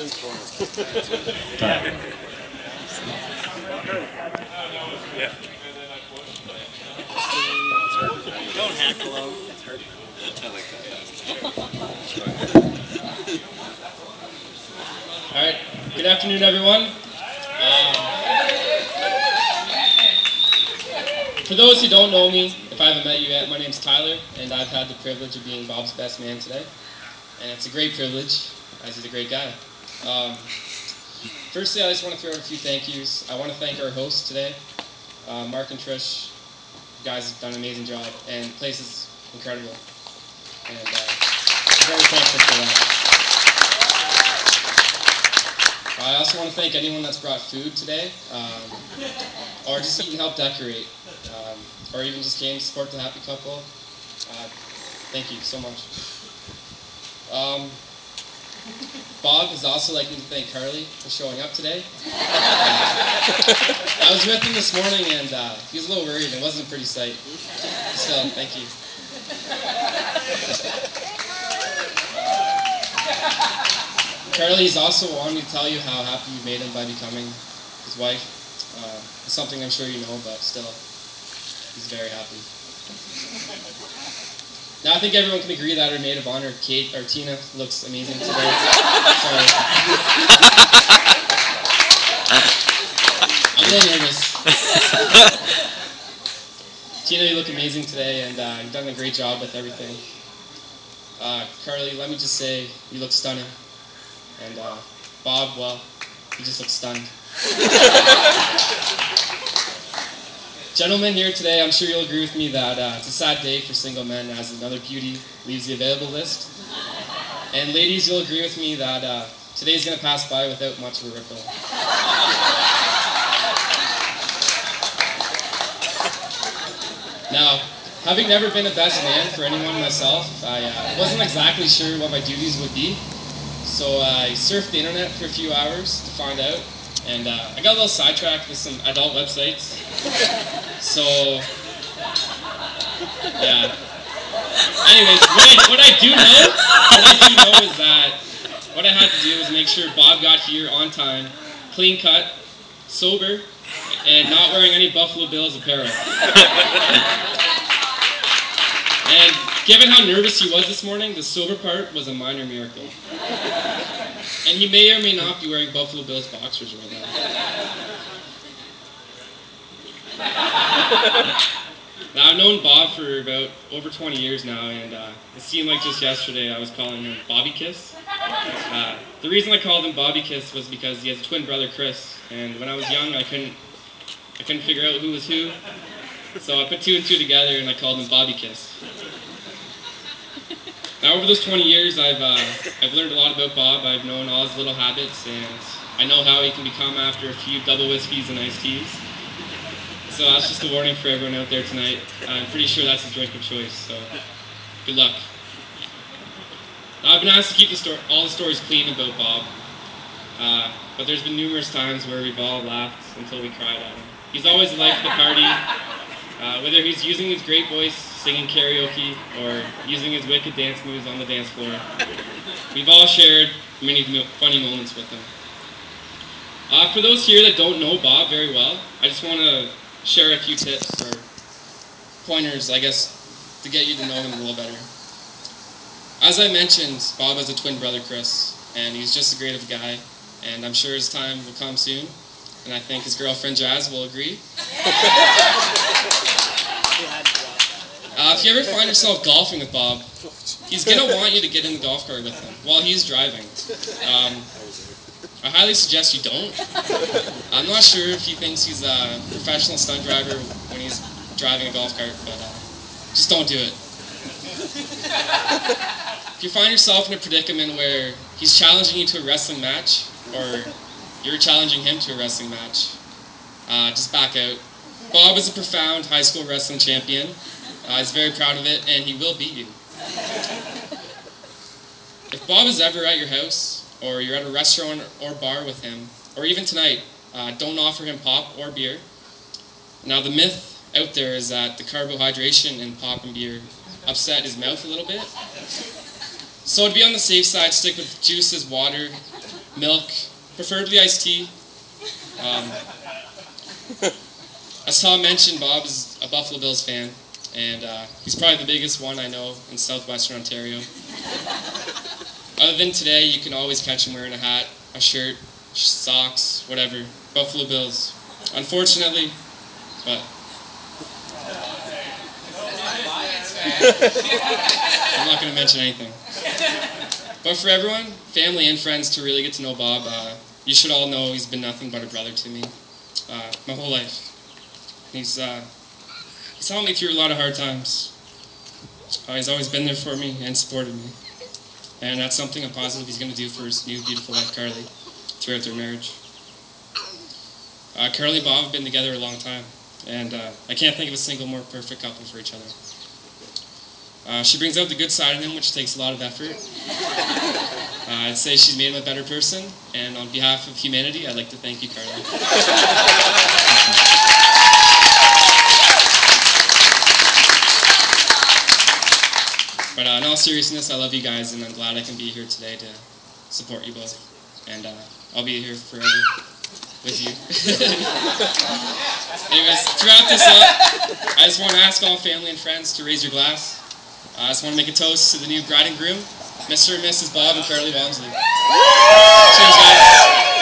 Yeah. Don't hack alone. I like that. All right. Good afternoon, everyone. For those who don't know me, if I haven't met you yet, my name's Tyler, and I've had the privilege of being Bob's best man today. And it's a great privilege, as he's a great guy. Firstly, I just want to throw out a few thank yous. I want to thank our hosts today, Mark and Trish. You guys have done an amazing job, and the place is incredible. And I'm very thankful for that. I also want to thank anyone that's brought food today, or just even helped decorate, or even just came to support the happy couple. Thank you so much. Bob is also like me to thank Carly for showing up today. I was with him this morning and he was a little worried. It wasn't a pretty sight. So, thank you. Carly's also wanting me to tell you how happy you made him by becoming his wife. It's something I'm sure you know, but still, he's very happy. Now I think everyone can agree that our maid of honor, Kate, or Tina, looks amazing today. Sorry. I'm a little nervous. Tina, you look amazing today, and you've done a great job with everything. Carly, let me just say, you look stunning. And Bob, well, you just look stunned. Gentlemen here today, I'm sure you'll agree with me that it's a sad day for single men as another beauty leaves the available list. And ladies, you'll agree with me that today's going to pass by without much of a ripple. Now, having never been a best man for anyone myself, I wasn't exactly sure what my duties would be. So I surfed the internet for a few hours to find out, and I got a little sidetracked with some adult websites. So, yeah. Anyways, what I do know is that what I had to do was make sure Bob got here on time, clean cut, sober, and not wearing any Buffalo Bills apparel. And given how nervous he was this morning, the sober part was a minor miracle. And he may or may not be wearing Buffalo Bills boxers right now. Now, I've known Bob for about over 20 years now, and it seemed like just yesterday I was calling him Bobby Kiss. The reason I called him Bobby Kiss was because he has a twin brother, Chris, and when I was young, I couldn't figure out who was who, so I put two and two together and I called him Bobby Kiss. Now, over those 20 years, I've learned a lot about Bob. I've known all his little habits, and I know how he can become after a few double whiskeys and iced teas. So that's just a warning for everyone out there tonight. I'm pretty sure that's his drink of choice, so good luck. Now, I've been asked to keep all the stories clean about Bob, but there's been numerous times where we've all laughed until we cried at him. He's always the life of the party, whether he's using his great voice singing karaoke or using his wicked dance moves on the dance floor. We've all shared many funny moments with him. For those here that don't know Bob very well, I just want to share a few tips or pointers, I guess, to get you to know him a little better. As I mentioned, Bob has a twin brother, Chris, and he's just as great of a guy, and I'm sure his time will come soon, and I think his girlfriend, Jazz, will agree. If you ever find yourself golfing with Bob, he's going to want you to get in the golf cart with him while he's driving. I highly suggest you don't. I'm not sure if he thinks he's a professional stunt driver when he's driving a golf cart, but just don't do it. If you find yourself in a predicament where he's challenging you to a wrestling match, or you're challenging him to a wrestling match, just back out. Bob is a profound high school wrestling champion. He's very proud of it, and he will beat you. If Bob is ever at your house, or you're at a restaurant or bar with him, or even tonight, don't offer him pop or beer. Now, the myth out there is that the carbohydration in pop and beer upset his mouth a little bit. So to be on the safe side, stick with juices, water, milk, preferably iced tea. As Tom mentioned, Bob is a Buffalo Bills fan, and he's probably the biggest one I know in southwestern Ontario. Other than today, you can always catch him wearing a hat, a shirt, socks, whatever. Buffalo Bills. Unfortunately, but I'm not going to mention anything. But for everyone, family and friends, to really get to know Bob, you should all know he's been nothing but a brother to me my whole life. He's helped me through a lot of hard times. He's always been there for me and supported me. And that's something I'm positive he's going to do for his new beautiful wife, Carly, throughout their marriage. Carly and Bob have been together a long time, and I can't think of a single more perfect couple for each other. She brings out the good side in him, which takes a lot of effort. I'd say she's made him a better person, and on behalf of humanity, I'd like to thank you, Carly. But in all seriousness, I love you guys, and I'm glad I can be here today to support you both. And I'll be here forever with you. Anyways, to wrap this up, I just want to ask all family and friends to raise your glass. I just want to make a toast to the new bride and groom, Mr. and Mrs. Bob and Carly Walmsley. Cheers, guys.